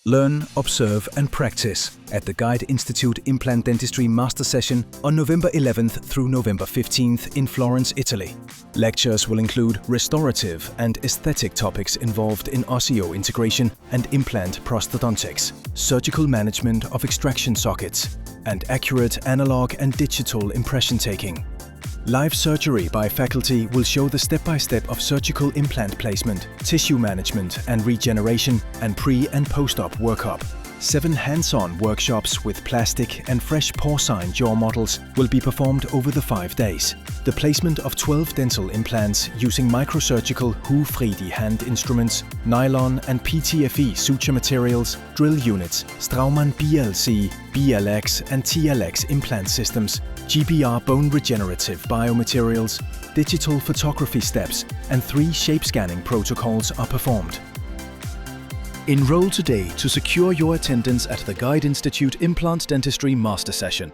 Learn, observe and practice at the gIDE Institute Implant Dentistry Master Session on November 11th through November 15th in Florence, Italy. Lectures will include restorative and aesthetic topics involved in osseointegration and implant prosthodontics, surgical management of extraction sockets, and accurate analog and digital impression taking. Live surgery by faculty will show the step-by-step of surgical implant placement, tissue management and regeneration, and pre- and post-op workup. 7 hands-on workshops with plastic and fresh porcine jaw models will be performed over the 5 days. The placement of 12 dental implants using microsurgical Hu-3D hand instruments, nylon and PTFE suture materials, drill units, Straumann BLC, BLX and TLX implant systems, GBR bone regenerative biomaterials, digital photography steps, and 3 shape scanning protocols are performed. Enroll today to secure your attendance at the gIDE Institute Implant Dentistry Master Session.